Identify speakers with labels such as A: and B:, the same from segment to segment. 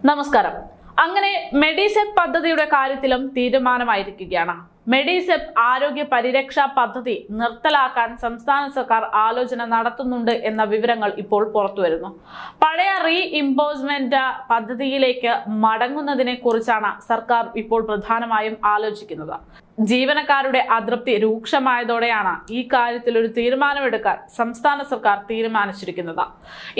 A: നമസ്കാരം. അങ്ങനെ മെഡിസെപ് പദ്ധതിയുടെ കാര്യത്തിലും തീരുമാനമായിരിക്കുകയാണ്. മെഡിസെപ് ആരോഗ്യ പരിരക്ഷാ പദ്ധതി നിർത്തലാക്കാൻ സംസ്ഥാന സർക്കാർ ആലോചന നടത്തുന്നുണ്ട് എന്ന വിവരങ്ങൾ ഇപ്പോൾ പുറത്തുവരുന്നു. പഴയ റീഇംബേഴ്സ്മെന്റ് പദ്ധതിയിലേക്ക് മടങ്ങുന്നതിനെ കുറിച്ചാണ് സർക്കാർ ഇപ്പോൾ പ്രധാനമായും ആലോചിക്കുന്നത്. ജീവനക്കാരുടെ അതൃപ്തി രൂക്ഷമായതോടെയാണ് ഈ കാര്യത്തിൽ ഒരു തീരുമാനമെടുക്കാൻ സംസ്ഥാന സർക്കാർ തീരുമാനിച്ചിരിക്കുന്നത്.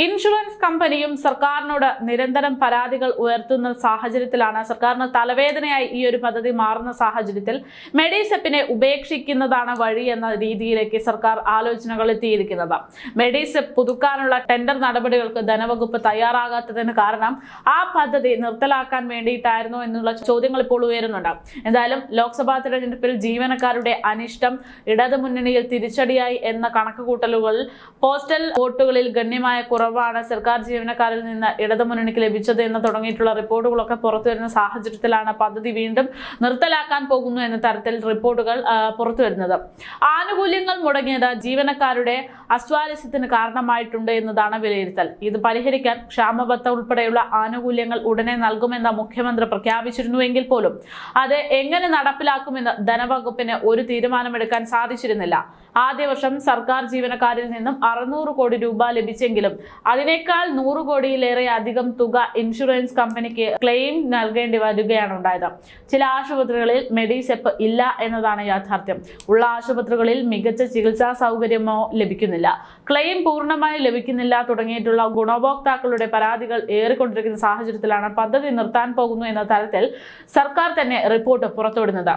A: ഇൻഷുറൻസ് കമ്പനിയും സർക്കാരിനോട് നിരന്തരം പരാതികൾ ഉയർത്തുന്ന സാഹചര്യത്തിലാണ് സർക്കാരിന് തലവേദനയായി ഈ ഒരു പദ്ധതി മാറുന്ന സാഹചര്യത്തിൽ മെഡിസെപ്പിനെ ഉപേക്ഷിക്കുന്നതാണ് വഴി എന്ന രീതിയിലേക്ക് സർക്കാർ ആലോചനകൾ എത്തിയിരിക്കുന്നത്. മെഡിസെപ്പ് പുതുക്കാനുള്ള ടെൻഡർ നടപടികൾക്ക് ധനവകുപ്പ് തയ്യാറാകാത്തതിന് കാരണം ആ പദ്ധതി നിർത്തലാക്കാൻ വേണ്ടിയിട്ടായിരുന്നു എന്നുള്ള ചോദ്യങ്ങൾ ഇപ്പോൾ ഉയരുന്നുണ്ട്. എന്തായാലും ലോക്സഭാ തെരഞ്ഞെടുപ്പിൽ ജീവനക്കാരുടെ അനിഷ്ടം ഇടതുമുന്നണിയിൽ തിരിച്ചടിയായി എന്ന കണക്കുകൂട്ടലുകൾ പോസ്റ്റൽ വോട്ടുകളിൽ ഗണ്യമായ കുറവാണ് സർക്കാർ ജീവനക്കാരിൽ നിന്ന് ഇടതുമുന്നണിക്ക് ലഭിച്ചത് എന്ന് തുടങ്ങിയിട്ടുള്ള റിപ്പോർട്ടുകളൊക്കെ പുറത്തുവരുന്ന സാഹചര്യത്തിലാണ് പദ്ധതി വീണ്ടും നിർത്തലാക്കാൻ പോകുന്നു എന്ന തരത്തിൽ റിപ്പോർട്ടുകൾ പുറത്തുവരുന്നത്. ആനുകൂല്യങ്ങൾ മുടങ്ങിയത് ജീവനക്കാരുടെ അസ്വാരസ്യത്തിന് കാരണമായിട്ടുണ്ട് എന്നതാണ് വിലയിരുത്തൽ. ഇത് പരിഹരിക്കാൻ ക്ഷാമബത്ത ഉൾപ്പെടെയുള്ള ആനുകൂല്യങ്ങൾ ഉടനെ നൽകുമെന്ന് മുഖ്യമന്ത്രി പ്രഖ്യാപിച്ചിരുന്നുവെങ്കിൽ പോലും അത് എങ്ങനെ നടപ്പിലാക്കുമെന്ന് ധനവകുപ്പിന് ഒരു തീരുമാനമെടുക്കാൻ സാധിച്ചിരുന്നില്ല. ആദ്യ വർഷം സർക്കാർ ജീവനക്കാരിൽ നിന്നും 600 കോടി രൂപ ലഭിച്ചെങ്കിലും അതിനേക്കാൾ 100 കോടിയിലേറെ അധികം തുക ഇൻഷുറൻസ് കമ്പനിക്ക് ക്ലെയിം നൽകേണ്ടി വരികയാണ് ഉണ്ടായത്. ചില ആശുപത്രികളിൽ മെഡിസെപ്പ് ഇല്ല എന്നതാണ് യാഥാർത്ഥ്യം. ഉള്ള ആശുപത്രികളിൽ മികച്ച ചികിത്സാ സൗകര്യമോ ലഭിക്കുന്നില്ല, ക്ലെയിം പൂർണ്ണമായി ലഭിക്കുന്നില്ല തുടങ്ങിയിട്ടുള്ള ഗുണഭോക്താക്കളുടെ പരാതികൾ ഏറിക്കൊണ്ടിരിക്കുന്ന സാഹചര്യത്തിലാണ് പദ്ധതി നിർത്താൻ പോകുന്നു എന്ന തരത്തിൽ സർക്കാർ തന്നെ റിപ്പോർട്ട് പുറത്തുവിടുന്നത്.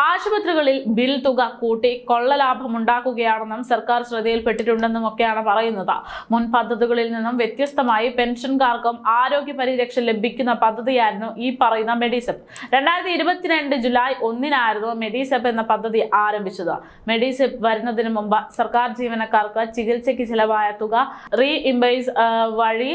A: ആശുപത്രികളിൽ ബിൽ തുക കൂട്ടി കൊള്ളലാഭം ഉണ്ടാക്കുകയാണെന്നും സർക്കാർ ശ്രദ്ധയിൽപ്പെട്ടിട്ടുണ്ടെന്നും ഒക്കെയാണ് പറയുന്നത്. മുൻ പദ്ധതികളിൽ നിന്നും വ്യത്യസ്തമായി പെൻഷൻകാർക്കും ആരോഗ്യ പരിരക്ഷ ലഭിക്കുന്ന പദ്ധതിയായിരുന്നു ഈ പറയുന്ന മെഡിസെപ്പ്. 2022 ജൂലൈ 1 മെഡിസെപ്പ് എന്ന പദ്ധതി ആരംഭിച്ചത്. മെഡിസെപ്പ് വരുന്നതിന് മുമ്പ് സർക്കാർ ജീവനക്കാർക്ക് ചികിത്സയ്ക്ക് ചിലവായ തുക റീഇംബേഴ്സ് വഴി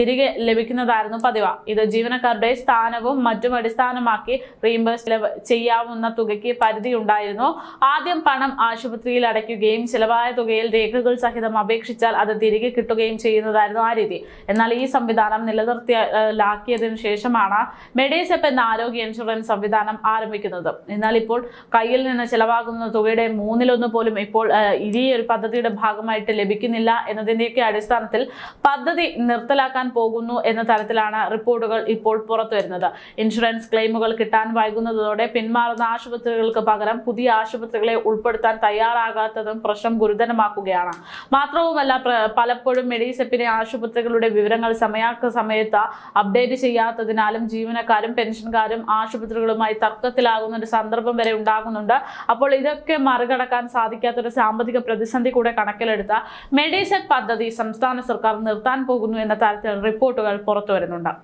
A: തിരികെ ലഭിക്കുന്നതായിരുന്നു പതിവ്. ഇത് ജീവനക്കാരുടെ സ്ഥാനവും മറ്റും അടിസ്ഥാനമാക്കി റീഇംബേഴ്സ് ചെയ്യാവുന്ന തുക പരിധി ഉണ്ടായിരുന്നു. ആദ്യം പണം ആശുപത്രിയിൽ അടയ്ക്കുകയും ചിലവായ തുകയിൽ രേഖകൾ സഹിതം അപേക്ഷിച്ചാൽ അത് തിരികെ കിട്ടുകയും ചെയ്യുന്നതായിരുന്നു ആ രീതി. എന്നാൽ ഈ സംവിധാനം നിലനിർത്തിയാക്കിയതിനു ശേഷമാണ് മെഡിസെപ്പ് എന്ന ആരോഗ്യ ഇൻഷുറൻസ് സംവിധാനം ആരംഭിക്കുന്നത്. എന്നാൽ ഇപ്പോൾ കയ്യിൽ നിന്ന് ചിലവാകുന്ന തുകയുടെ 1/3 പോലും ഇപ്പോൾ ഈ ഒരു പദ്ധതിയുടെ ഭാഗമായിട്ട് ലഭിക്കുന്നില്ല എന്നതിന്റെയൊക്കെ അടിസ്ഥാനത്തിൽ പദ്ധതി നിർത്തലാക്കാൻ പോകുന്നു എന്ന തരത്തിലാണ് റിപ്പോർട്ടുകൾ ഇപ്പോൾ പുറത്തുവരുന്നത്. ഇൻഷുറൻസ് ക്ലെയിമുകൾ കിട്ടാൻ വൈകുന്നതോടെ പിന്മാറുന്ന ആശുപത്രികൾക്ക് പകരം പുതിയ ആശുപത്രികളെ ഉൾപ്പെടുത്താൻ തയ്യാറാകാത്തതും പ്രശ്നം ഗുരുതരമാക്കുകയാണ്. മാത്രവുമല്ല, പലപ്പോഴും മെഡിസെപ്പിനെ ആശുപത്രികളുടെ വിവരങ്ങൾ സമയത്ത് അപ്ഡേറ്റ് ചെയ്യാത്തതിനാലും ജീവനക്കാരും പെൻഷൻകാരും ആശുപത്രികളുമായി തർക്കത്തിലാകുന്ന ഒരു സന്ദർഭം വരെ ഉണ്ടാകുന്നുണ്ട്. അപ്പോൾ ഇതൊക്കെ മറികടക്കാൻ സാധിക്കാത്തൊരു സാമ്പത്തിക പ്രതിസന്ധി കൂടെ കണക്കിലെടുത്ത മെഡിസെപ്പ് പദ്ധതി സംസ്ഥാന സർക്കാർ നിർത്താൻ പോകുന്നു എന്ന തരത്തിൽ റിപ്പോർട്ടുകൾ പുറത്തുവരുന്നുണ്ട്.